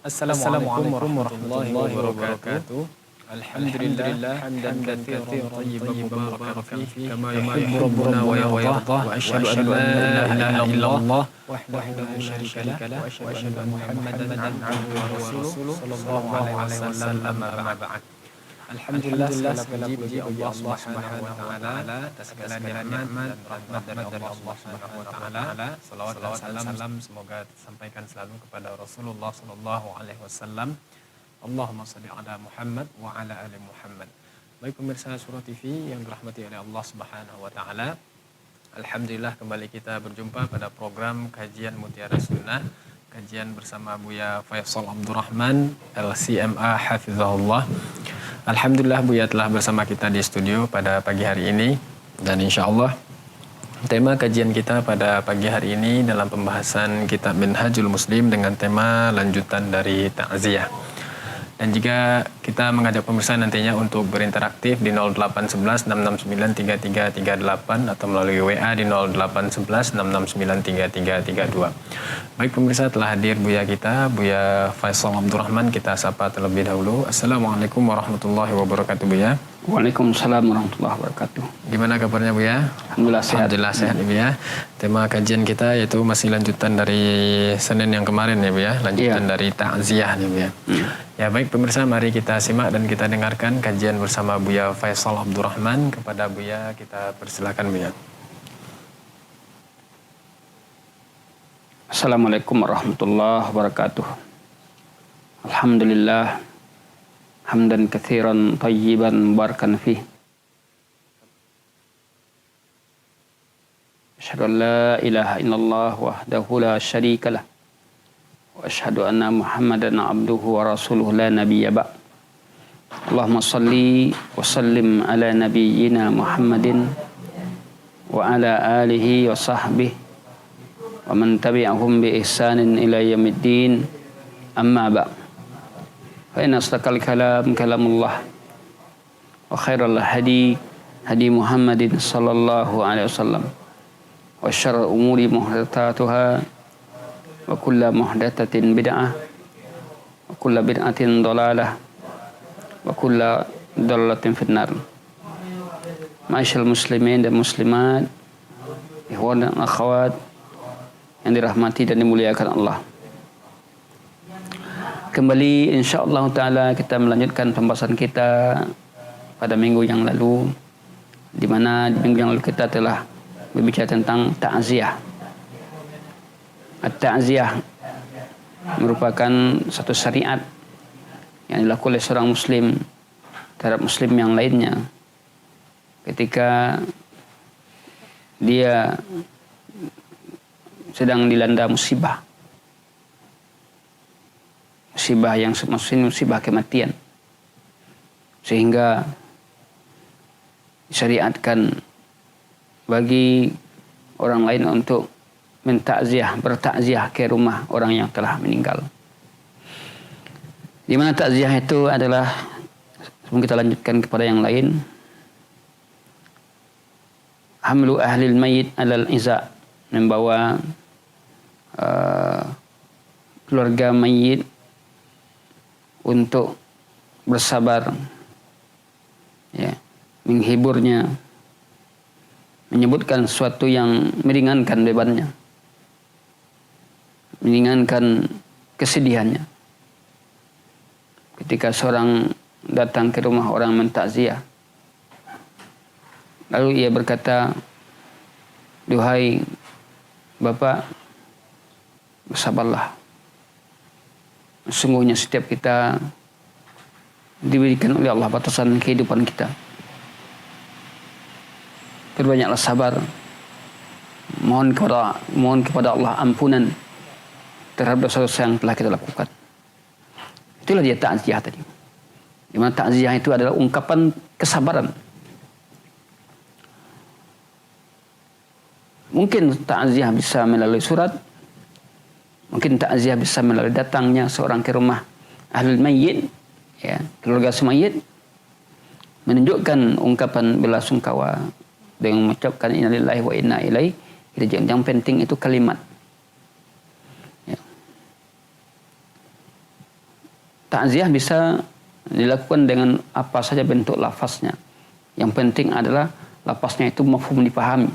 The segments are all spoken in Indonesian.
Assalamualaikum warahmatullahi wabarakatuh. Alhamdulillah hamdan katsiran thayyiban mubarakan fihi kama yuhibbu rabbuna wa yardah wa asyhadu an la ilaha illallah wahdahu la syarika lah wa asyhadu anna Muhammadan abduhu wa rasuluh sallallahu alaihi wasallam amma ba'd. Alhamdulillah segala puji bagi Allah Subhanahu wa taala atas segala nikmat dan rahmat dari Allah Subhanahu wa taala. Salawat dan salam semoga disampaikan selalu kepada Rasulullah sallallahu alaihi wasallam. Allahumma shalli ala Muhammad wa ala ali Muhammad. Baik pemirsa Surah TV yang dirahmati oleh Allah Subhanahu wa taala. Alhamdulillah kembali kita berjumpa pada program kajian Mutiara Sunnah. Kajian bersama Buya Faisal Abdurrahman LCMA Hafizahullah. Alhamdulillah Buya telah bersama kita di studio pada pagi hari ini. Dan insya Allah tema kajian kita pada pagi hari ini dalam pembahasan kitab Minhajul Muslim dengan tema lanjutan dari ta'ziyah. Dan jika kita mengajak pemirsa nantinya untuk berinteraktif di 0811 669 3338 atau melalui WA di 0811 669 3332. Baik pemirsa, telah hadir Buya kita, Buya Faisal Abdurrahman. Kita sapa terlebih dahulu. Assalamualaikum warahmatullahi wabarakatuh Buya. Waalaikumsalam warahmatullahi wabarakatuh. Gimana kabarnya Buya? Alhamdulillah sehat. Alhamdulillah sehat Buya. Tema kajian kita yaitu masih lanjutan dari Senin yang kemarin ya Buya. Lanjutan dari ta'ziyah nih Buya. Ya baik pemirsa, mari kita simak dan kita dengarkan kajian bersama Buya Faisal Abdurrahman. Kepada Buya kita persilakan Buya. Assalamualaikum warahmatullahi wabarakatuh. Alhamdulillah hamdan katsiran thayyiban mubarakan fihi. Asyhadu an la ilaha illallah wahdahu la syarika lah. Wa asyhadu anna Muhammadan abduhu wa rasuluhu la nabiyya ba'd. Allahumma salli wa sallim ala nabiyyina Muhammadin wa ala alihi wa sahbihi wa man tabi'ahum bi ihsanin ila yaumiddin. Amma ba'd. Fa inna asdaqal kalam kalamullah wa khairal hadi hadi Muhammadin sallallahu alaihi wasallam wa syarrul umuri muhdatsatuha wa kullu muhdatsatin bid'ah wa kullu bid'atin dhalalah wa kullu dhalalatin finnar. Ma'asyiral muslimin dan muslimat, ikhwan dan akhwat yang dirahmati dan dimuliakan Allah. Kembali insyaallah taala kita melanjutkan pembahasan kita pada minggu yang lalu, di mana di minggu yang lalu kita telah berbicara tentang ta'ziyah. At-ta'ziyah merupakan satu syariat yang dilakukan oleh seorang muslim terhadap muslim yang lainnya ketika dia sedang dilanda musibah yang maksudnya musibah kematian, sehingga disyariatkan bagi orang lain untuk bertakziah ke rumah orang yang telah meninggal. Di mana takziah itu adalah, sebelum kita lanjutkan kepada yang lain, hamlu ahlil mayyit alal iza, membawa keluarga mayit untuk bersabar, ya, menghiburnya, menyebutkan sesuatu yang meringankan bebannya, meringankan kesedihannya. Ketika seorang datang ke rumah orang mentakziah, lalu ia berkata, "Duhai Bapak, bersabarlah. Sungguhnya setiap kita diberikan oleh Allah batasan kehidupan kita. Perbanyaklah sabar. Mohon kepada Allah ampunan terhadap dosa-dosa yang telah kita lakukan." Itulah dia ta'ziyah tadi. Di mana ta'ziyah itu adalah ungkapan kesabaran. Mungkin ta'ziyah bisa melalui surat, mungkin ta'ziyah bisa melalui datangnya seorang ke rumah ahlul mayyit, ya, keluarga semayit, menunjukkan ungkapan belasungkawa dengan mengucapkan inna lillahi wa inna ilaihi raji'un. Yang penting itu kalimat. Ya. takziah bisa dilakukan dengan apa saja bentuk lafaznya. Yang penting adalah lafaznya itu mafhum dipahami.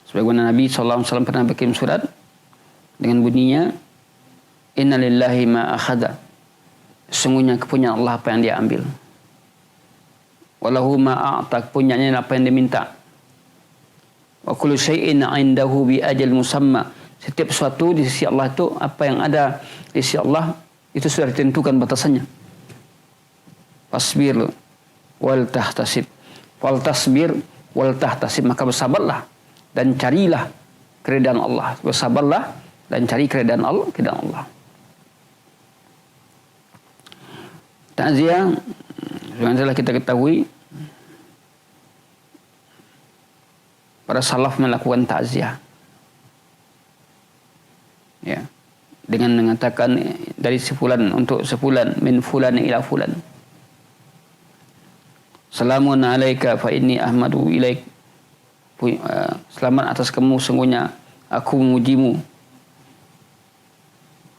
Sebagaimana Nabi SAW pernah berkirim surat dengan bunyinya, Inna lillahi ma akhada. Sesungguhnya kepunyaan Allah apa yang dia ambil. Walahu ma a'ta, kepunyaannya apa yang dia minta. Wa kullu syai'in 'indahu bi ajal musamma. Setiap sesuatu di sisi Allah itu, apa yang ada di sisi Allah itu sudah ditentukan batasannya. Fasbir wal tahtasib. Wal tasbir wal tahtasib, maka bersabarlah dan carilah keridaan Allah. Bersabarlah dan cari keridaan Allah. Takziah, yang telah kita ketahui, para salaf melakukan takziah. Ya, dengan mengatakan dari sefulan untuk sefulan, min fulan ila fulan. Salamun alaika fa inni ahmadu ilaik. Selamat atas kamu, sungguhnya aku memujimu.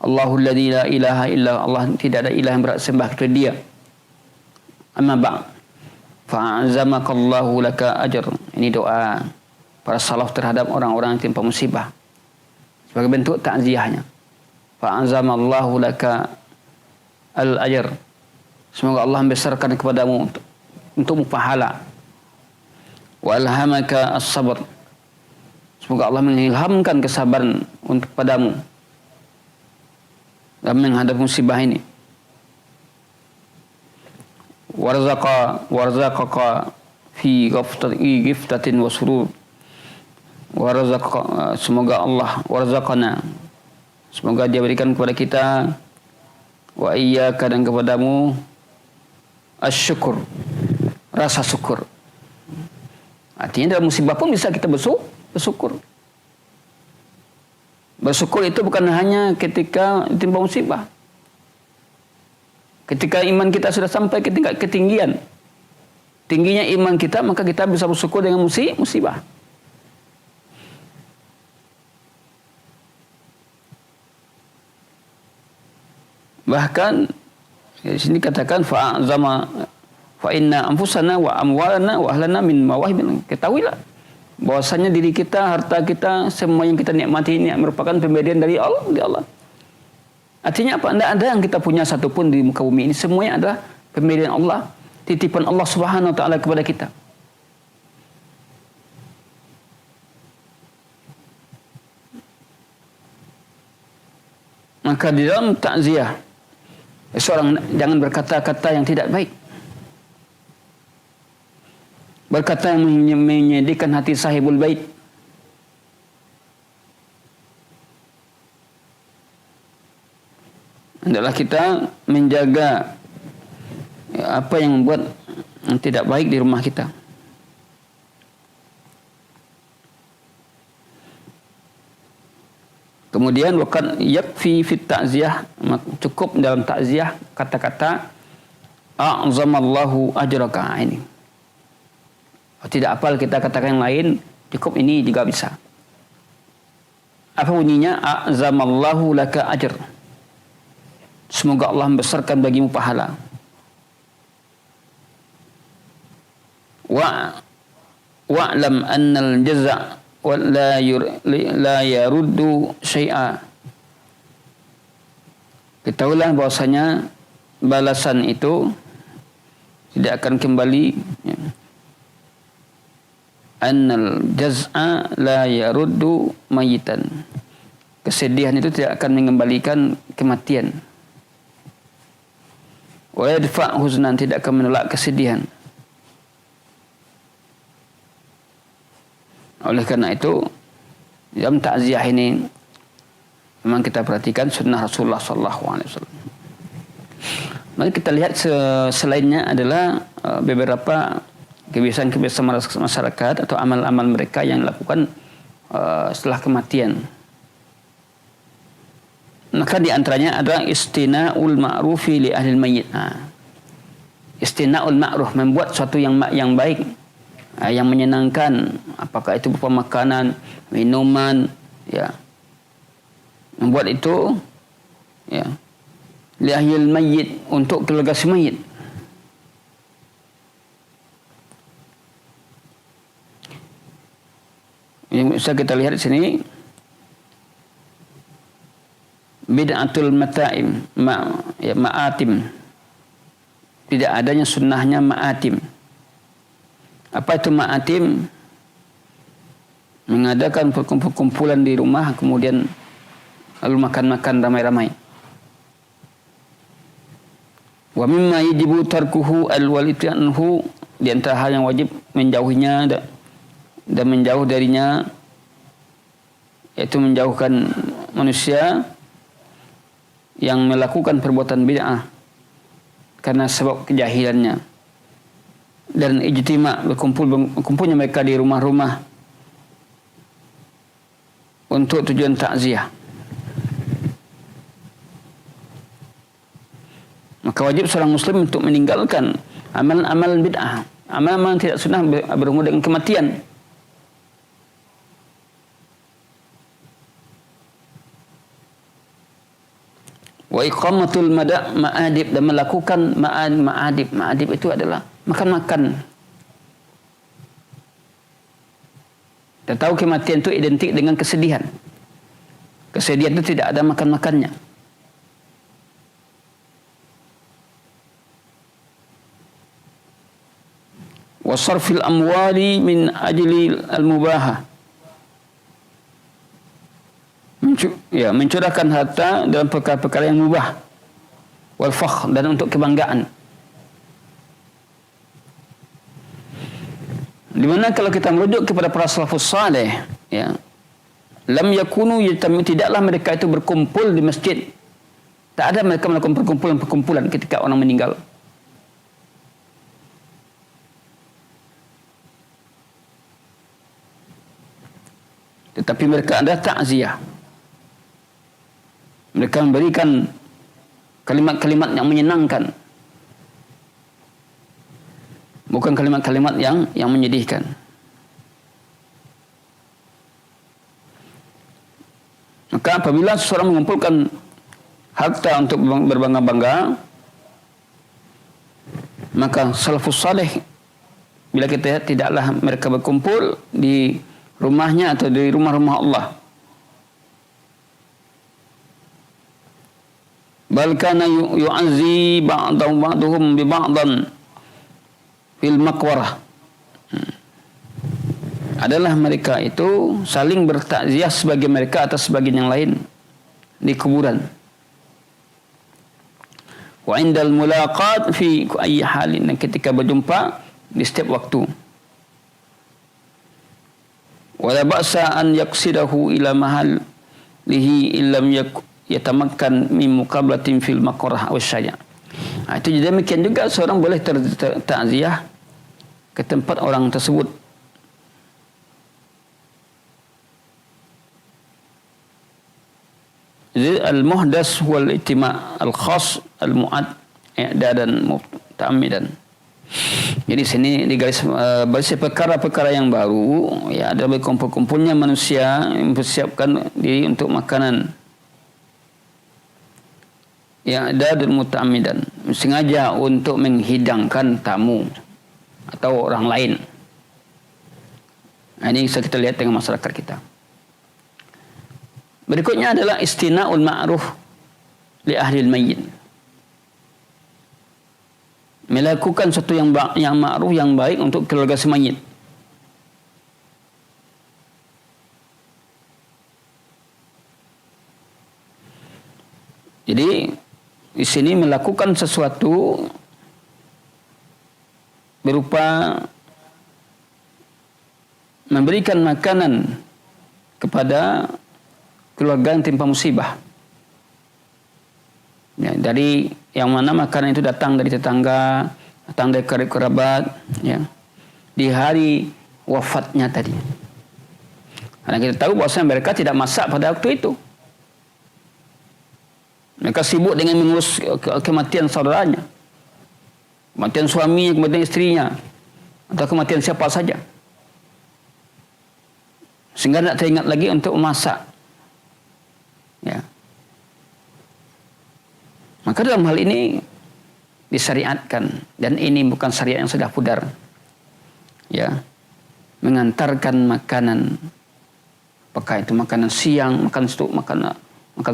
Allahul ladzi la ilaha illa Allah, tidak ada ilah yang berhak sembah kecuali Dia. Amma ba'd, fa'azamakallahu laka ajr. Ini doa para salaf terhadap orang-orang yang timpa musibah sebagai bentuk takziahnya. Fa'azamallahu laka al-ajr. Semoga Allah membesarkan kepadamu untuk pahala. Wa alhamaka as-sabr. Semoga Allah mengilhamkan kesabaran untuk padamu dalam menghadapi musibah ini. Warzaqaka fi ghiftatin wa surur. Semoga Allah warzaqana, semoga Dia berikan kepada kita, wa iyyaka, dan kepadamu, asyukur, rasa syukur. Artinya dalam musibah pun bisa kita bersyukur. Bersyukur itu bukan hanya ketika ditimpa musibah. Ketika iman kita sudah sampai ke tingkat ketinggian, tingginya iman kita, maka kita bisa bersyukur dengan musibah. Bahkan di sini katakan fa inna anfusana wa amwalana wa ahlana min mawahib. Ketahuilah bahwasanya diri kita, harta kita, semua yang kita nikmati ini merupakan pemberian dari Allah. Artinya apa? Tidak ada yang kita punya satupun di muka bumi ini. Semuanya adalah pemberian Allah, titipan Allah Subhanahu wa taala kepada kita. Maka di dalam takziah, seorang jangan berkata-kata yang tidak baik. Berkata yang menyedihkan hati sahibul bait. Adalah kita menjaga apa yang membuat tidak baik di rumah kita. Kemudian wakan yakfi fit ta'ziyah, cukup dalam takziah kata-kata a'zamallahu ajraka. Ini tidak apal kita katakan yang lain, cukup ini juga bisa. Apa bunyinya? A'zamallahu laka ajr. Semoga Allah membesarkan bagimu pahala. Wa'lam annal jaza' wa la yaruddu syai'a. Ketahuilah bahwasanya balasan itu tidak akan kembali. Annal jaz'a la yaruddu mayitan. Kesedihan itu tidak akan mengembalikan kematian. Wa yadfa' huznan, tidak akan menolak kesedihan. Oleh karena itu, dalam takziah ini memang kita perhatikan sunnah Rasulullah SAW. Mari kita lihat selainnya adalah beberapa kebiasaan-kebiasaan masyarakat atau amal-amal mereka yang dilakukan setelah kematian. Maka di antaranya ada istina'ul ma'rufi li ahli mayyit. Istina'ul ma'ruf, membuat sesuatu yang baik, yang menyenangkan, apakah itu berupa makanan, minuman, ya. Membuat itu Ya. Li ahlil mayyit, untuk keluarga si mayit. Yang bisa kita lihat di sini bid'atul mata'im, ma'atim. Tidak adanya sunnahnya ma'atim. Apa itu ma'atim? Mengadakan perkumpulan di rumah, kemudian lalu makan-makan ramai-ramai. Wa mimma yajibu tarkuhu al-walid anhu, di antara hal yang wajib menjauhinya dan menjauh darinya, yaitu menjauhkan manusia yang melakukan perbuatan bid'ah karena sebab kejahilannya, dan ijtima', berkumpulnya mereka di rumah-rumah untuk tujuan takziah. Maka wajib seorang muslim untuk meninggalkan amalan-amalan bid'ah, amalan-amalan tidak sunnah berhubungan dengan kematian. Wa iqamatul ma'adib, dan melakukan ma'adib. Ma'adib itu adalah makan-makan. Dan tahu kematian itu identik dengan kesedihan. Kesedihan itu tidak ada makan-makannya. Wa sarfil amwali min ajli al-mubahah, mencurahkan harta dalam perkara-perkara yang mubah, wal fakhr, dan untuk kebanggaan. Di mana kalau kita merujuk kepada para salafus saleh, ya, lam yakunu tidaklah mereka itu berkumpul di masjid. Tak ada mereka melakukan perkumpulan ketika orang meninggal. Tetapi mereka ada takziah. Mereka memberikan kalimat-kalimat yang menyenangkan, bukan kalimat-kalimat yang menyedihkan. Maka apabila seseorang mengumpulkan harta untuk berbangga-bangga, maka salafus saleh, bila kita lihat, tidaklah mereka berkumpul di rumahnya atau di rumah-rumah Allah. Bal kana yu'azzi ba'dhum bi ba'dan fil maqwarah. Adalah mereka itu saling bertakziah sebagai mereka atas sebagian yang lain di kuburan. Wa indal mulaqat fi ayyi halin, ketika berjumpa di setiap waktu. Wala ba'sa an yaqsidahu ila mahalihi illam yatamakkan min muqablatin fil maqarah aw syaya'. Itu demikian juga seorang boleh takziah ke tempat orang tersebut. Al-muhdas wal itima' al-khas al-mu'ad i'dadan muta'ammidan. Jadi sini digaris baris perkara-perkara yang baru, ya, ada berkumpul-kumpulnya manusia yang mempersiapkan diri untuk makanan, ya, dan muta'ammidan, sengaja untuk menghidangkan tamu atau orang lain. Nah, ini bisa kita lihat dengan masyarakat kita. Berikutnya adalah istina'ul ma'ruf li ahlil mayyit. Melakukan sesuatu yang ma'ruf, yang baik untuk keluarga si mayit. Jadi di sini melakukan sesuatu berupa memberikan makanan kepada keluarga yang timpa musibah. Ya, dari yang mana makanan itu datang dari tetangga, datang dari kerabat, ya, di hari wafatnya tadi. Karena kita tahu bahwasanya mereka tidak masak pada waktu itu. Mereka sibuk dengan mengurus kematian saudaranya, kematian suaminya, kematian istrinya, atau kematian siapa saja, sehingga tidak teringat lagi untuk memasak. Ya. Maka dalam hal ini disyariatkan, dan ini bukan syariat yang sudah pudar. Ya, mengantarkan makanan, apakah itu makanan siang, makan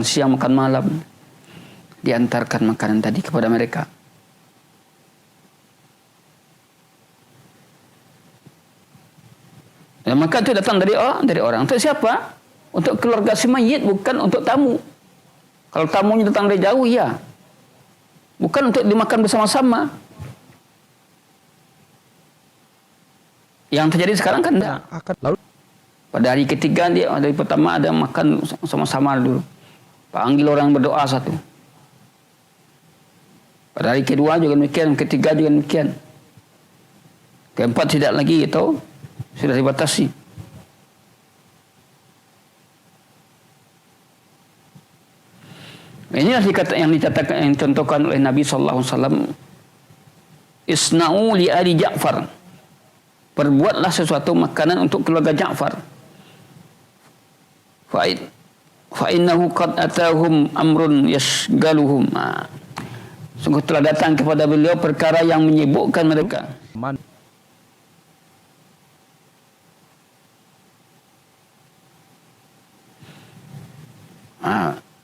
siang, makan malam, diantarkan makanan tadi kepada mereka. Dan maka itu datang dari orang. Untuk siapa? Untuk keluarga si mayit, bukan untuk tamu. Kalau tamunya datang dari jauh, ya. Bukan untuk dimakan bersama-sama. Yang terjadi sekarang kan enggak. Pada hari ketiga dia, dari pertama ada makan sama-sama dulu. Panggil orang berdoa satu. Pada hari kedua juga demikian, ketiga juga demikian. Keempat tidak lagi, itu sudah dibatasi. Inilah yang dicatatkan, yang dicontohkan oleh Nabi sallallahu alaihi wasallam. Isna'u li ali Ja'far. Perbuatlah sesuatu makanan untuk keluarga Ja'far. Fa innahu qad atahum amrun yashgaluhum. Sungguh telah datang kepada beliau perkara yang menyibukkan mereka.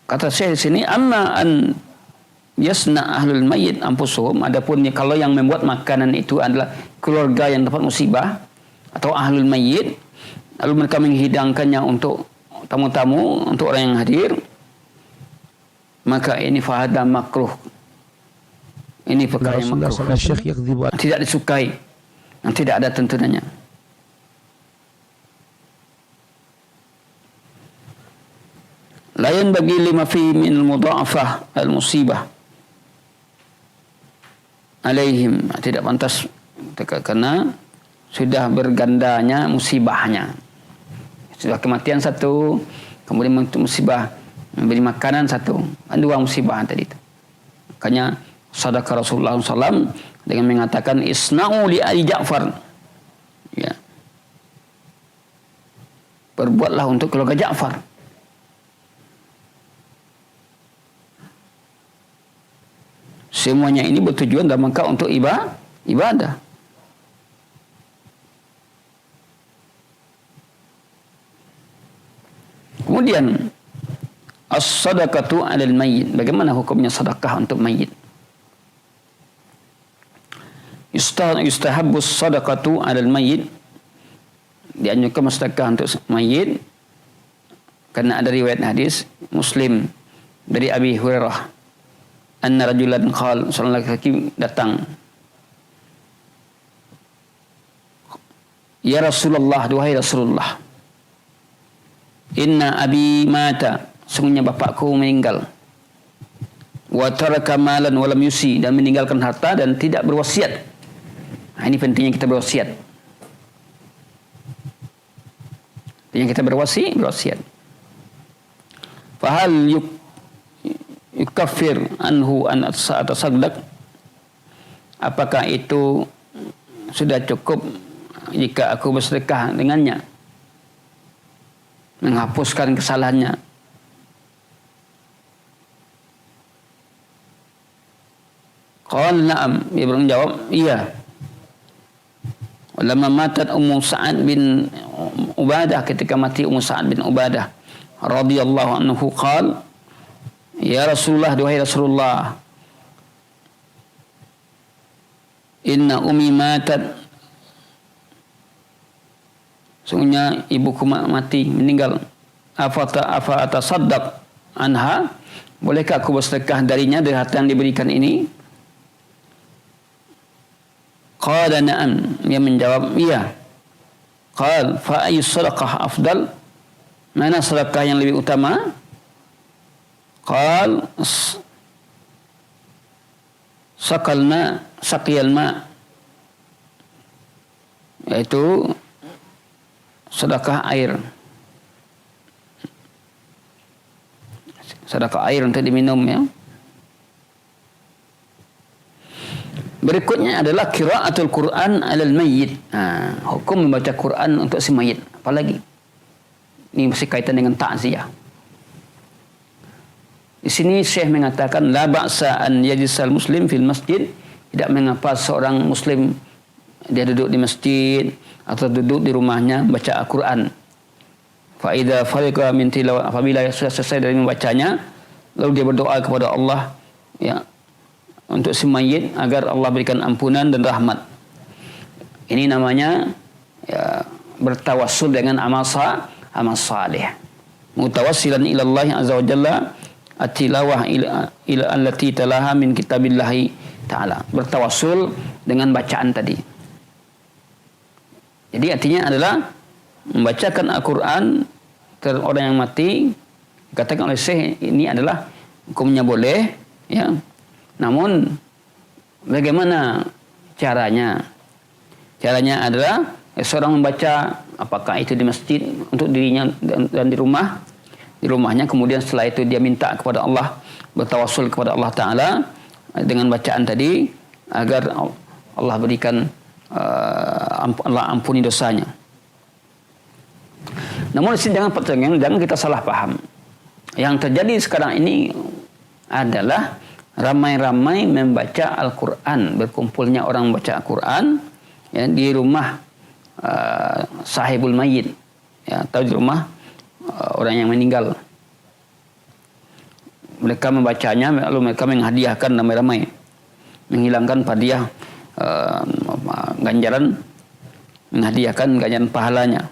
Kata saya di sini, amma an yasna ahlul mayyit anfusuhum, adapun kalau yang membuat makanan itu adalah keluarga yang dapat musibah atau ahlul mayyit, lalu mereka menghidangkannya untuk tamu-tamu, untuk orang yang hadir, maka ini fahada makruh. Ini perkara yang makruh, tidak disukai, yang tidak ada tuntunannya. Lain bagi lima fi min mudha'afah al-musibah alaihim, tidak pantas karena sudah bergandanya musibahnya. Sudah kematian satu, kemudian musibah memberi makanan satu, dua musibah tadi itu. Makanya sadaqah Rasulullah SAW dengan mengatakan isna'u li ali Ja'far, ya, berbuatlah untuk keluarga Ja'far. Semuanya ini bertujuan dalam rangka untuk ibadah. Kemudian as-sadaqatu 'alal mayyit. Bagaimana hukumnya sedekah untuk mayit? Yustahabbu as-sadaqatu 'alal mayyit. Dianjurkan sedekah untuk mayit karena ada riwayat hadis Muslim dari Abi Hurairah, anna rajulan qala, seorang laki-laki datang, ya Rasulullah, duhai Rasulullah, inna abi mata, sungguhnya bapakku meninggal, wa taraka malan wa lam yusi, dan meninggalkan harta dan tidak berwasiat. Nah, ini pentingnya kita berwasiat. Pentingnya kita berwasiat. Fahal yukaffir anhu an atasaddaq, apakah itu sudah cukup jika aku bersedekah dengannya, menghapuskan kesalahannya? Qala na'am, dia menjawab iya. Walamma matat Ummu Sa'ad bin Ubadah, ketika mati Ummu Sa'ad bin Ubadah radhiyallahu anhu, qala ya Rasulullah, duhai Rasulullah, inna ummi matat, sungguhnya ibuku mati, meninggal. Afa atasaddaq anha, bolehkah aku bersedekah darinya, dari harta yang diberikan ini? Qala na'am, dia menjawab iya. Qala fa ayyu sadaqah afdal, mana sedekah yang lebih utama? Qal saqiyal ma, yaitu sedekah air. Sedekah air untuk diminum, ya. Berikutnya adalah qiraatul Quran 'alal mayyit. Hukum membaca Quran untuk si mayit. Apalagi ini masih kaitan dengan takziah. Di sini Syekh mengatakan la ba'sa an yajlisal muslim fil masjid, tidak mengapa seorang muslim dia duduk di masjid atau duduk di rumahnya baca Al-Quran. Fa idza fariqa min tilawah, apabila sudah selesai dari membacanya, lalu dia berdoa kepada Allah ya untuk si mayit agar Allah berikan ampunan dan rahmat. Ini namanya ya, bertawassul dengan amal saleh. Mutawassilan ila Allah azza wa jalla at-tilawah ila allati talaha min kitabillahi ta'ala. Bertawassul dengan bacaan tadi. Jadi artinya adalah membacakan Al-Quran terhadap orang yang mati, dikatakan oleh Syekh ini adalah hukumnya boleh, ya. Namun bagaimana caranya? Caranya adalah seorang membaca, apakah itu di masjid untuk dirinya dan di rumahnya, kemudian setelah itu dia minta kepada Allah, bertawassul kepada Allah Ta'ala dengan bacaan tadi agar Allah berikan Allah ampuni dosanya. Namun jangan kita salah paham. Yang terjadi sekarang ini adalah ramai-ramai membaca Al-Quran, berkumpulnya orang membaca Al-Quran ya, di rumah sahibul mayit, ya, atau di rumah orang yang meninggal. Mereka membacanya lalu mereka menghadiahkan ramai-ramai, menghilangkan hadiah ganjaran, menghadiahkan ganjaran pahalanya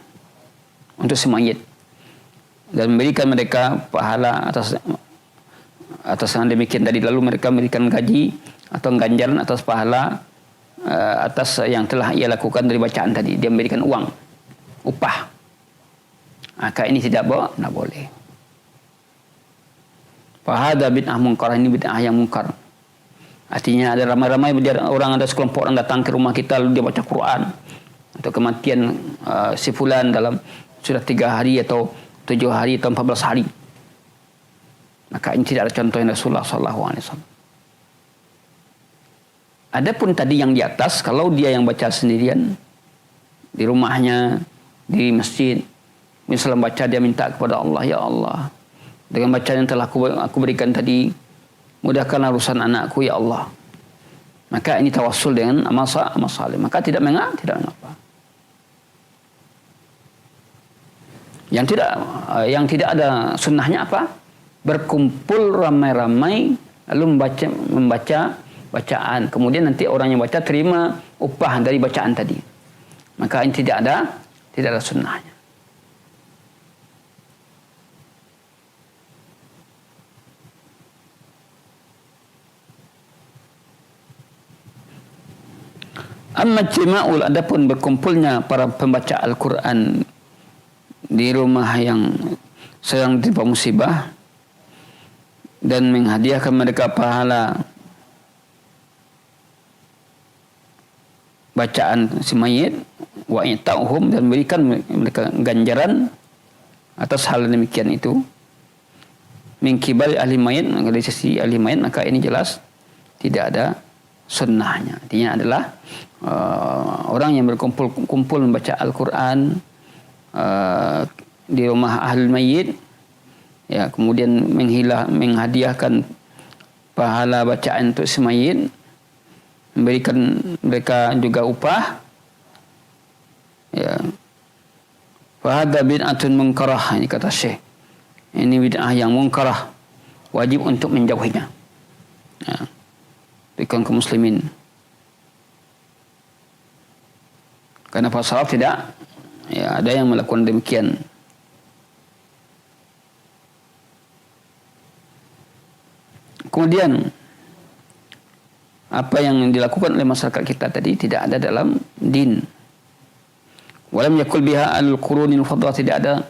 untuk si mayit dan memberikan mereka pahala atas yang demikian tadi. Lalu mereka memberikan gaji atau ganjaran atas pahala atas yang telah ia lakukan dari bacaan tadi. Dia memberikan uang, upah. Maka ini tidak boleh. Fahada bid'ah munkar, ini bid'ah yang munkar. Artinya ada ramai-ramai orang, ada sekelompok orang datang ke rumah kita lalu dia baca Quran untuk kematian si fulan dalam sudah 3 hari atau 7 hari atau 14 hari. Maka ini tidak ada contoh yang Rasulullah SAW. Adapun tadi yang di atas, kalau dia yang baca sendirian di rumahnya, di masjid, misalnya baca dia minta kepada Allah, ya Allah, dengan bacaan yang telah aku berikan tadi, mudahkanlah urusan anakku ya Allah. Maka ini tawassul dengan amal saleh. Maka tidak mengapa. Yang tidak ada sunnahnya apa? Berkumpul ramai-ramai lalu membaca bacaan. Kemudian nanti orang yang baca terima upah dari bacaan tadi. Maka ini tidak ada sunnahnya. Amma jima'ul, adapun berkumpulnya para pembaca Al-Quran di rumah yang sedang ditimpa musibah dan menghadiahkan mereka pahala bacaan si mayit wa ita'uhum, dan memberikan mereka ganjaran atas hal demikian itu min kibali ahli mayit, dari sisi ahli mayit, maka ini jelas tidak ada sunnahnya. Artinya adalah orang yang berkumpul membaca Al-Quran di rumah ahli mayit, ya, kemudian menghadiahkan pahala bacaan untuk si mayit, memberikan mereka juga upah, ya, fahadha bid'atun munkarah, ini kata Syekh, ini bid'ah yang munkarah, wajib untuk menjauhinya, ya, bagi kaum muslimin. Karena para salaf tidak, ya, ada yang melakukan demikian. Kemudian apa yang dilakukan oleh masyarakat kita tadi tidak ada dalam din. Walam yakul biha al-qurunil fadlah, tidak ada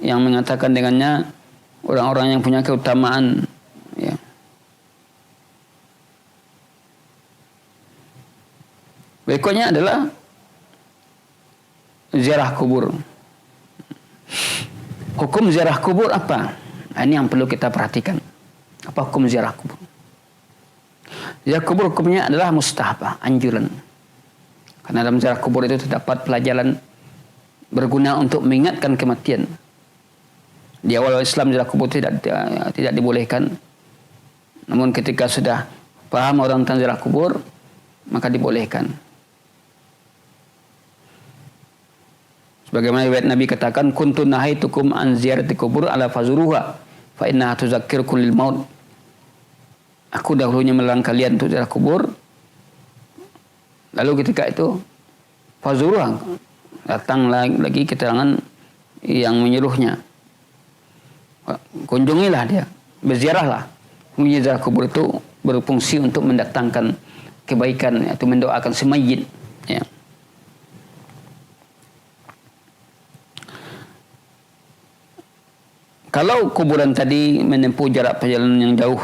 yang mengatakan dengannya orang-orang yang punya keutamaan, ya. Berikutnya adalah ziarah kubur. Hukum ziarah kubur apa? Nah, ini yang perlu kita perhatikan. Apa hukum ziarah kubur? Ziarah kubur hukumnya adalah mustahabah, anjuran. Karena dalam ziarah kubur itu terdapat pelajaran berguna untuk mengingatkan kematian. Di awal Islam ziarah kubur tidak dibolehkan. Namun ketika sudah paham orang tentang ziarah kubur, maka dibolehkan. Sebagaimana riwayat Nabi katakan, kuntu nahaitukum an ziyarati kubur ala fazuruha fa innaha tuzakkirkum lil maut. Aku dahulunya melarang kalian untuk ziarah kubur. Lalu ketika itu fazuruha, datang lagi keterangan yang menyuruhnya. Kunjungilah dia, berziarahlah. Ziarah kubur itu berfungsi untuk mendatangkan kebaikan atau mendoakan si mayit, ya. Kalau kuburan tadi menempuh jarak perjalanan yang jauh,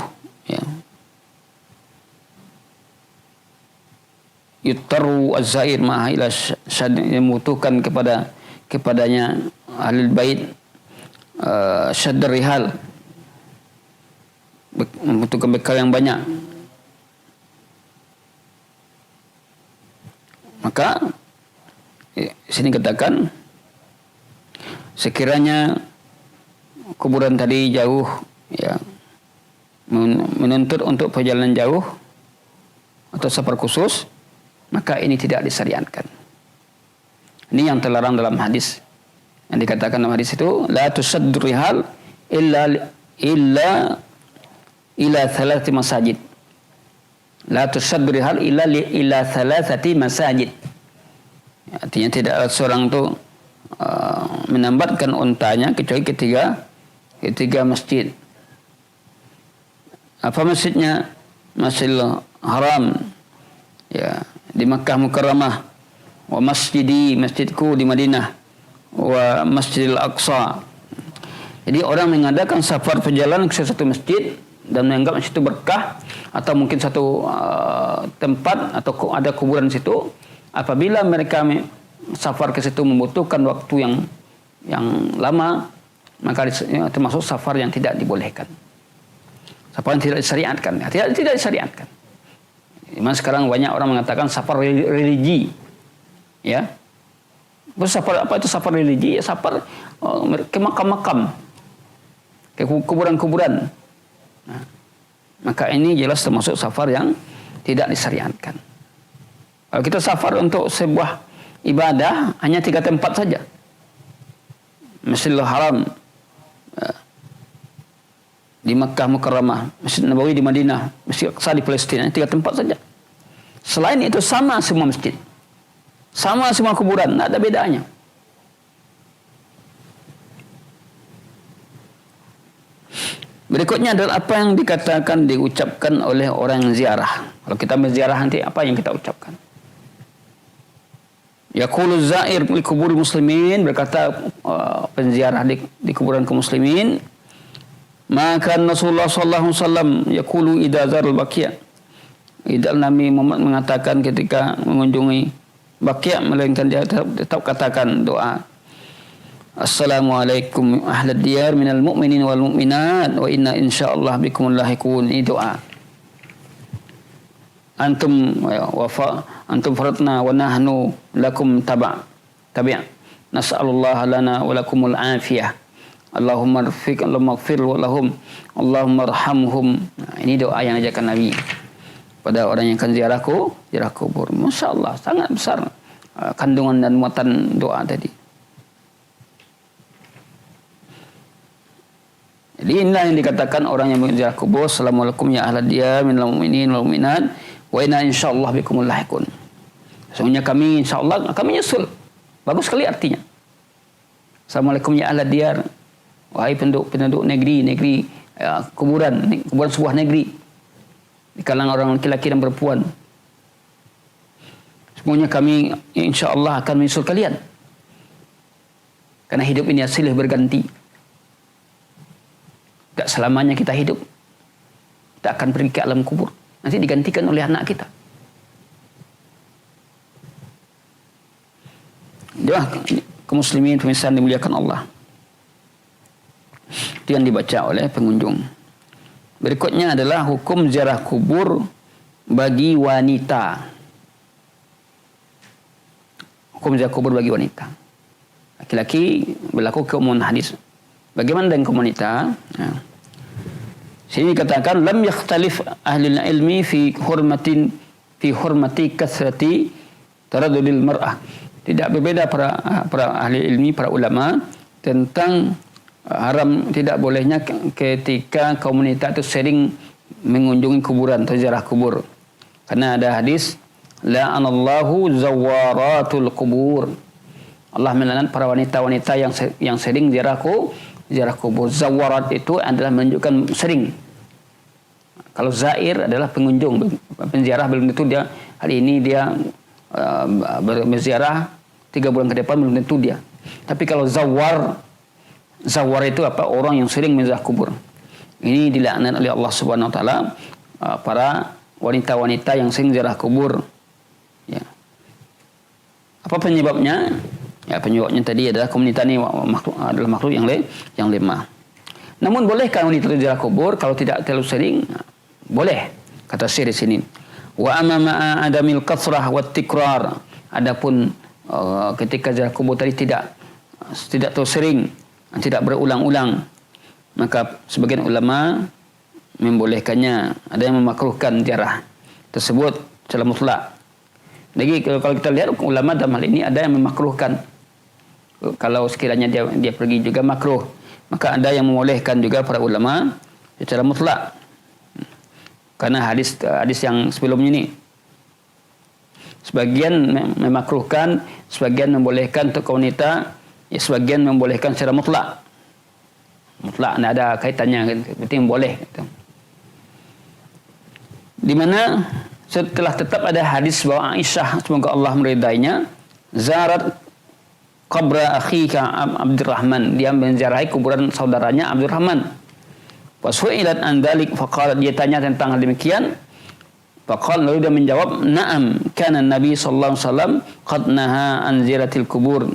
ya, yuttaru az-zair ma'a ila yang membutuhkan kepadanya ahlul bait syaddar rihal, membutuhkan bekal yang banyak, maka sini katakan sekiranya kuburan tadi jauh, ya, menuntut untuk perjalanan jauh atau safar khusus, maka ini tidak disyariatkan. Ini yang terlarang dalam hadis. Yang dikatakan dalam hadis itu, la tusaddu rihal illa ila thalathati masajid. La tusaddu rihal ila thalathati masajid. Artinya tidak ada seorang itu menambatkan untanya kecuali ketiga masjid. Apa masjidnya? Masjidil Haram, ya, di Makkah Mukarramah, wa masjidku di Madinah, wa Masjidil Aqsa. Jadi orang mengadakan safar perjalanan ke satu masjid dan menganggap masjid itu berkah, atau mungkin satu tempat atau ada kuburan di situ. Apabila mereka safar ke situ membutuhkan waktu yang lama, maka termasuk safar yang tidak dibolehkan. Safar yang tidak disyariatkan. Tidak disyariatkan. Memang sekarang banyak orang mengatakan safar religi. Ya. Safar apa itu safar religi? Ya, safar ke makam-makam, ke kuburan-kuburan. Nah, maka ini jelas termasuk safar yang tidak disyariatkan. Kalau kita safar untuk sebuah ibadah, hanya 3 tempat saja. Masjidil Haram di Makkah Mukarramah, Masjid Nabawi di Madinah, Masjid Aqsa di Palestina, 3 tempat saja. Selain itu sama semua masjid, sama semua kuburan, tidak ada bedanya. Berikutnya adalah apa yang dikatakan, diucapkan oleh orang yang ziarah. Kalau kita berziarah nanti apa yang kita ucapkan? Yaqulu zair li kubur muslimin, berkata penziarah di kuburan kaum muslimin, maka Rasulullah sallallahu alaihi wasallam yaqulu idza zarul baqiyah. Idza Nabi Muhammad mengatakan ketika mengunjungi Baqi', melainkan dia tetap katakan doa, Assalamualaikum ahlad diyar minal mu'minin wal mu'minat wa inna insyaallah bikumul lahiqun. Ini doa. Antum faradna wa nahnu lakum tabi'. Nas'alullah lana wa lakumul afiyah. Allahumma ighfir wa lahum, Allahumma arhamhum. Nah, ini doa yang ajarkan Nabi pada orang yang akan ziarah kubur. Masya Allah, sangat besar kandungan dan muatan doa tadi. Jadi inilah yang dikatakan orang yang menziarah kubur, Assalamualaikum ya ahlad diyar minal mu'minin wal mu'minat wa inna insyaallah bikumul lahiqun. Sesungguhnya kami insyaallah akan menyusul. Bagus sekali artinya. Assalamualaikum ya ahlad diyar, wahai penduduk negeri kuburan sebuah negeri, di kalangan orang laki-laki dan perempuan. Semuanya kami insyaallah akan menyusul kalian. Karena hidup ini silih berganti. Tak selamanya kita hidup. Tak akan pergi ke alam kubur. Nanti digantikan oleh anak kita. Doa kaum muslimin pemirsa dimuliakan Allah. Itu yang dibaca oleh pengunjung. Berikutnya adalah hukum ziarah kubur bagi wanita. Hukum ziarah kubur bagi wanita. Laki-laki berlaku keumuman hadis. Bagaimana dengan kaum wanita? Ya. Sini katakan lam yakhtalif ahli ilmi fi hurmati kasrati taradudil mar'ah. Tidak berbeda para ahli ilmi, para ulama tentang haram tidak bolehnya ketika komunitas itu sering mengunjungi kuburan atau ziarah kubur. Karena ada hadis la'anallahu zawaratul kubur. Allah melaknat para wanita-wanita yang sering ziarah kubur. Zawarat itu adalah menunjukkan sering. Kalau zair adalah pengunjung, penziarah, belum tentu dia hari ini dia berziarah 3 bulan ke depan belum tentu dia. Tapi kalau zawar itu apa? Orang yang sering menziarah kubur. Ini dilaknat oleh Allah Subhanahu wa taala para wanita-wanita yang sering ziarah kubur. Ya. Apa penyebabnya? Ya, penyebabnya tadi adalah komunitas ini adalah makhluk yang lemah. Namun bolehkah wanita ziarah kubur kalau tidak terlalu sering? Boleh, kata Syekh di sini. Wa amama adamil kasrah wa tikrar. Adapun ketika ziarah kubur tadi tidak terlalu sering, tidak berulang-ulang, maka sebagian ulama membolehkannya. Ada yang memakruhkan ziarah tersebut secara mutlak. Jadi kalau kita lihat ulama dalam hal ini ada yang memakruhkan. Kalau sekiranya dia pergi juga makruh, maka ada yang membolehkan juga para ulama secara mutlak. Karena hadis yang sebelumnya ini sebagian memakruhkan, sebagian membolehkan untuk wanita, ya sebagian membolehkan secara mutlak. Mutlak tidak ada kaitannya, penting boleh. Di mana setelah tetap ada hadis bahwa Aisyah semoga Allah meridainya zarat qabra akhika Abdurrahman, dia menziarahi kuburan saudaranya Abdurrahman. Wasu'ilat an dzalik faqalat, dia tanya tentang hal demikian. Faqal, lalu dia menjawab, na'am kana Nabi sallallahu alaihi wasallam qad naha an ziyaratil kubur.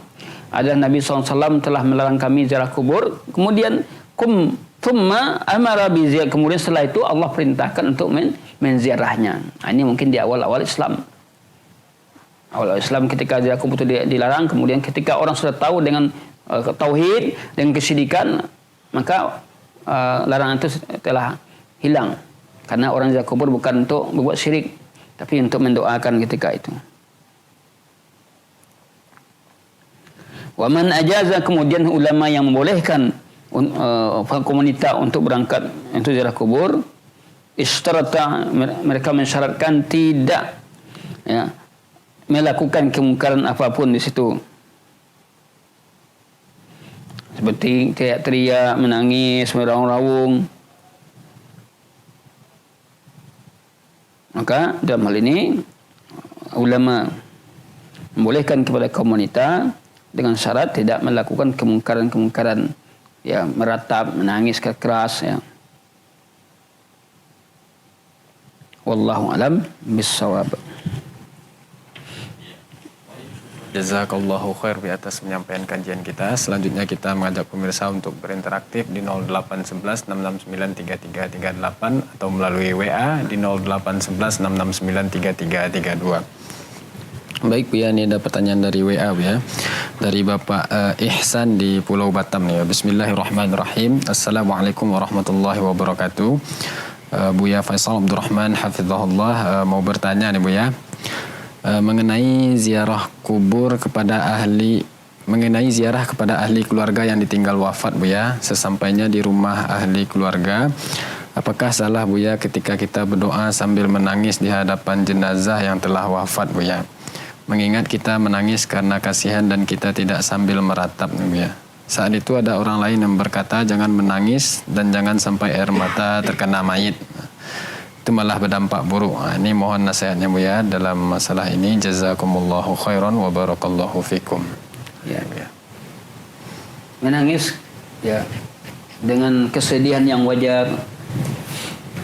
Ada Nabi sallallahu alaihi wasallam telah melarang kami ziarah kubur. Kemudian thumma amara bi ziyarah, kemudian setelah itu Allah perintahkan untuk menziarahnya. Ini mungkin di awal-awal Islam. Awal Islam ketika ziarah kubur itu dilarang, kemudian ketika orang sudah tahu dengan tauhid, dengan kesyirikan, maka larangan itu telah hilang. Karena orang ziarah kubur bukan untuk berbuat syirik, tapi untuk mendoakan ketika itu. Wa man ajaza, kemudian ulama yang membolehkan komunitas untuk berangkat untuk ziarah kubur, istarata, mereka mensyaratkan tidak melakukan kemungkaran apapun di situ. Seperti teriak-teriak, menangis, meraung-raung. Maka dalam hal ini ulama membolehkan kepada kaum wanita dengan syarat tidak melakukan kemungkaran-kemungkaran, ya, meratap, menangis keras, ya. Wallahu alam bissawab. Jazakallahu khair di atas penyampaian kajian kita. Selanjutnya kita mengajak pemirsa untuk berinteraktif di 0811 669 3338 atau melalui WA di 0811 669 3332. Baik Bu ya, ini ada pertanyaan dari WA Bu ya. Dari Bapak Ihsan di Pulau Batam nih. Bismillahirrahmanirrahim. Assalamualaikum warahmatullahi wabarakatuh. Buya Faisal Abdurrahman hafizahullah mau bertanya nih Bu ya. Mengenai ziarah kepada ahli keluarga yang ditinggal wafat Bu ya, sesampainya di rumah ahli keluarga, apakah salah Bu ya ketika kita berdoa sambil menangis di hadapan jenazah yang telah wafat Bu ya? Mengingat kita menangis karena kasihan dan kita tidak sambil meratap Bu ya. Saat itu ada orang lain yang berkata jangan menangis dan jangan sampai air mata terkena mayit, itu malah berdampak buruk. Ini mohon nasihatnya Bu ya dalam masalah ini. Jazakumullahu khairan wa barakallahu fikum. Ya. Menangis ya dengan kesedihan yang wajar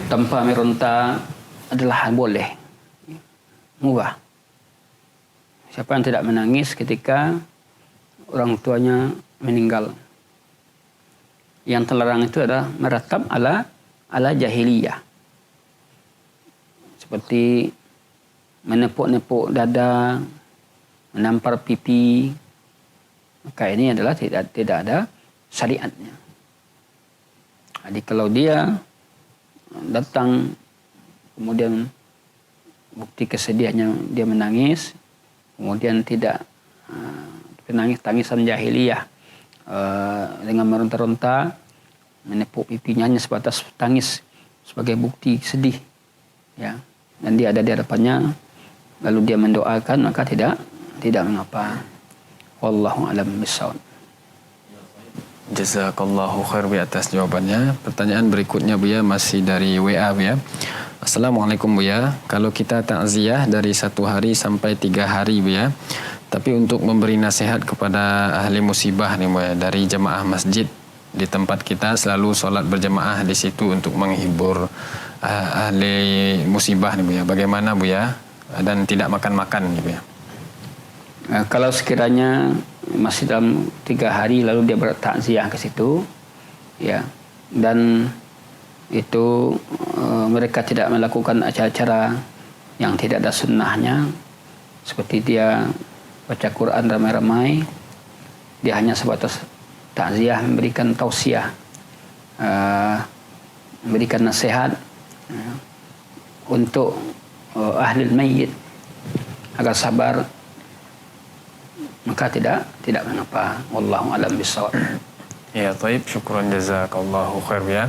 tanpa meronta adalah boleh, mubah. Siapa yang tidak menangis ketika orang tuanya meninggal? Yang terlarang itu adalah meratap ala jahiliyah. Seperti menepuk-nepuk dada, menampar pipi, maka ini adalah tidak ada syariatnya. Jadi kalau dia datang, kemudian bukti kesedihannya dia menangis, kemudian tidak menangis tangisan jahiliyah dengan meronta-ronta, menepuk pipinya hanya sebatas tangis sebagai bukti sedih, ya. Dan dia ada di hadapannya, lalu dia mendoakan, maka tidak mengapa. Wallahu a'lam bishawab. Jazakallahu khair Bu atas jawabannya. Pertanyaan berikutnya Bu ya, masih dari WA Bu ya. Assalamualaikum Bu ya. Kalau kita takziah dari 1 hari sampai 3 hari Bu ya, tapi untuk memberi nasihat kepada ahli musibah nih Bu ya, dari jemaah masjid di tempat kita selalu sholat berjemaah di situ untuk menghibur ahli musibah nih Bu ya. Bagaimana Bu ya? Dan tidak makan-makan nih Bu ya. Kalau sekiranya masih dalam 3 hari lalu dia bertakziah ke situ, ya, dan itu mereka tidak melakukan acara-acara yang tidak ada sunnahnya, seperti dia baca Quran ramai-ramai, dia hanya sebatas takziah, memberikan tausiah, memberikan nasihat untuk ahli mayyit agar sabar, maka tidak mengapa. Wallahu a'lam bishawab. Ya, taib, syukran jazakallahu khair ya.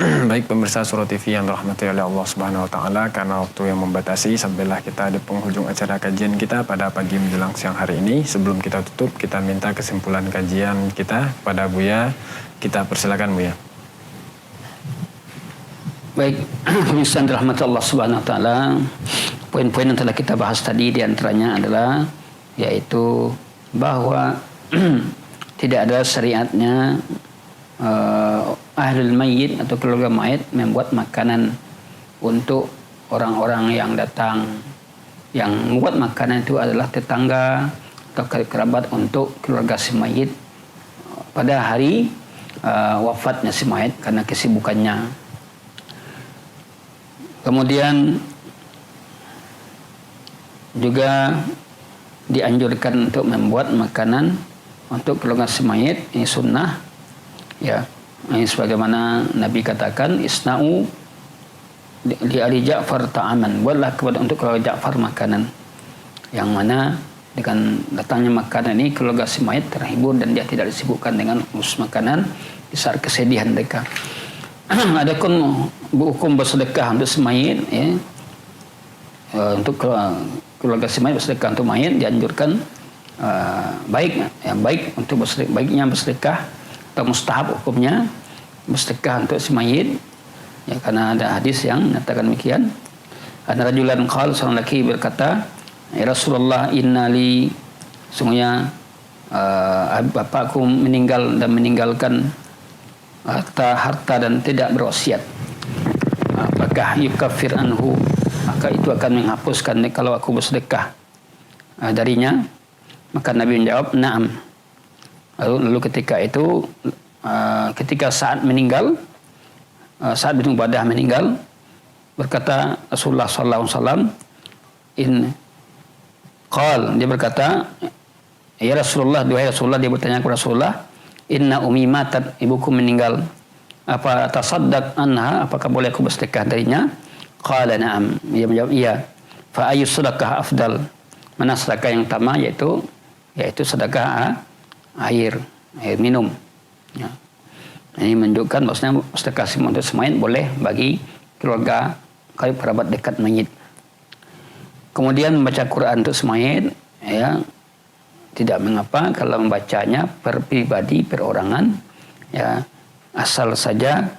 Baik pemirsa Surah TV yang dirahmati oleh Allah Subhanahu wa taala, karena waktu yang membatasi, sampailah kita di penghujung acara kajian kita pada pagi menjelang siang hari ini. Sebelum kita tutup, kita minta kesimpulan kajian kita pada Buya. Kita persilakan Buya. Baik, pemirsa dirahmati Allah Subhanahu wa taala, poin-poin yang telah kita bahas tadi di antaranya adalah yaitu bahwa tidak ada syariatnya ahlul mayyit atau keluarga mayit membuat makanan untuk orang-orang yang datang. Yang membuat makanan itu adalah tetangga atau kerabat untuk keluarga si mayit pada hari wafatnya si mayit karena kesibukannya. Kemudian juga dianjurkan untuk membuat makanan untuk keluarga si mayit, ini sunnah, ya. Ini sebagaimana Nabi katakan, isna'u li ali Ja'far ta'aman, buatlah untuk keluarga Ja'far makanan, yang mana dengan datangnya makanan ini keluarga si mayit terhibur dan dia tidak disibukkan dengan urus makanan di saat kesedihan mereka. Adapun hukum bersedekah untuk si mayit, ya, untuk keluarga si mayit bersedekah untuk mayit dianjurkan baik untuk bersedekah, baiknya bersedekah atau mustahab hukumnya bersedekah untuk si mayit, ya, karena ada hadis yang menyatakan demikian. Ada rajulan qala, seorang laki berkata, ya Rasulullah, innali, sungguhnya bapakku meninggal dan meninggalkan harta dan tidak berwasiat. Apakah yukafir anhu, maka itu akan menghapuskan kalau aku bersedekah darinya? Maka Nabi menjawab, na'am. Lalu ketika itu, ketika saat meninggal, saat bin Ubadah meninggal, berkata Rasulullah sallallahu alaihi wasallam, dia berkata, ya Rasulullah, duhai Rasulullah, dia bertanya kepada Rasulullah, inna ummi matat, ibuku meninggal, apa tasaddaq anha, apakah boleh aku bersedekah darinya? Qala na'am. Dia menjawab, iya. Fa ayyu sedekah afdal, mana sedekah yang utama, yaitu sedekah air minum, ya. Ini menunjukkan maksudnya sedekah untuk semayit boleh bagi keluarga kerabat dekat mayit. Kemudian membaca Quran untuk semayit, ya, tidak mengapa kalau membacanya per pribadi, perorangan, ya, asal saja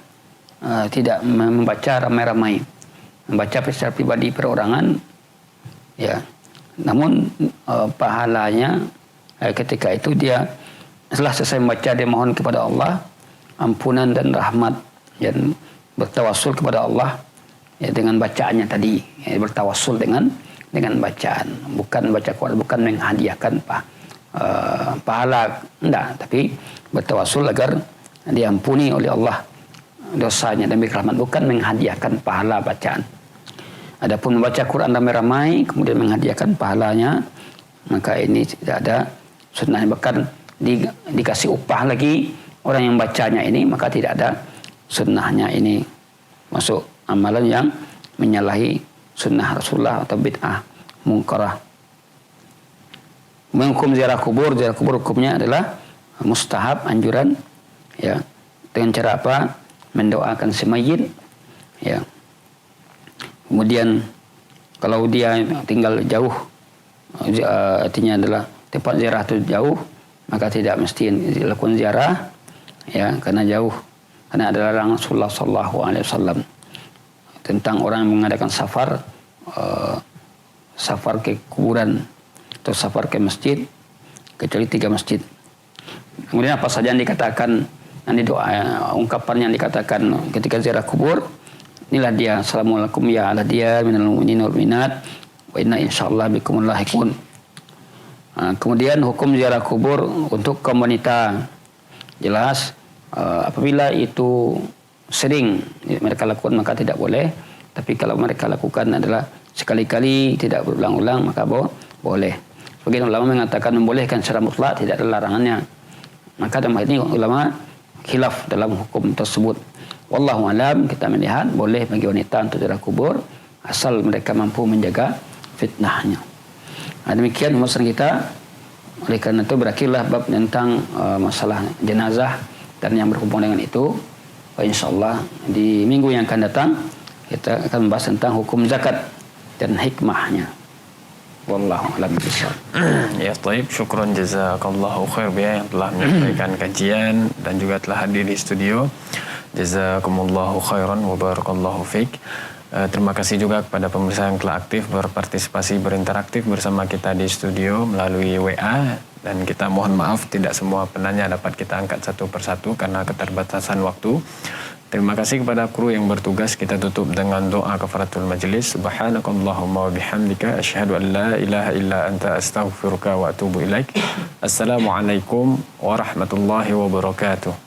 tidak membaca ramai-ramai. Membaca secara pribadi perorangan, ya. Namun pahalanya ketika itu dia setelah selesai membaca, dia mohon kepada Allah ampunan dan rahmat dan bertawassul kepada Allah, ya, dengan bacaannya tadi, ya, bertawassul dengan bacaan, bukan baca Quran, bukan menghadiahkan pahala, enggak, tapi bertawassul agar diampuni oleh Allah dosanya dan beri rahmat, bukan menghadiahkan pahala bacaan. Adapun membaca Quran ramai-ramai kemudian menghadiahkan pahalanya, maka ini tidak ada sunnahnya, bahkan dikasih upah lagi orang yang bacanya ini, maka tidak ada sunnahnya ini. masuk amalan yang menyalahi sunnah Rasulullah atau bid'ah mungkarah. Menghukum ziarah kubur hukumnya adalah mustahab, anjuran, ya. Dengan cara apa? Mendoakan si mayit, ya. Kemudian kalau dia tinggal jauh, artinya adalah tempat ziarah itu jauh, maka tidak mesti dilakukan ziarah, ya, karena jauh. Karena ada larangan Rasulullah sallallahu alaihi wasallam tentang orang yang mengadakan safar ke kuburan atau safar ke masjid, kecuali 3 masjid. Kemudian apa saja yang dikatakan, yang doa, ungkapan yang dikatakan ketika ziarah kubur, inilah dia: assalamualaikum ya ala dia minal mu'minin wal mu'minat wa inna insyaallah bikumul lahiqun. Kemudian hukum ziarah kubur untuk kaum wanita, jelas apabila itu sering mereka lakukan maka tidak boleh, tapi kalau mereka lakukan adalah sekali-kali tidak berulang-ulang maka boleh. Sebagian ulama mengatakan membolehkan secara mutlak, tidak ada larangannya. Maka dalam hal ini ulama khilaf dalam hukum tersebut. Wallahu alam, kita melihat boleh bagi wanita untuk ziarah kubur asal mereka mampu menjaga fitnahnya. Demikian pembahasan kita. Oleh karena itu berakhirlah bab tentang masalah jenazah dan yang berhubung dengan itu. Insyaallah di minggu yang akan datang kita akan membahas tentang hukum zakat dan hikmahnya. Wallahu a'lam bishawab. Ya, taib, syukron jazakallahu khair yang telah menyampaikan kajian dan juga telah hadir di studio. Jazakumullahu khairan wa barakallahu fiik. Terima kasih juga kepada pemirsa yang telah aktif berpartisipasi, berinteraktif bersama kita di studio melalui WA, dan kita mohon maaf tidak semua penanya dapat kita angkat satu persatu karena keterbatasan waktu. Terima kasih kepada kru yang bertugas. Kita tutup dengan doa kafaratul majlis. Subhanakallahumma wa bihamdika asyhadu an la ilaha illa anta astaghfiruka wa atubu ilaik. Assalamualaikum warahmatullahi wabarakatuh.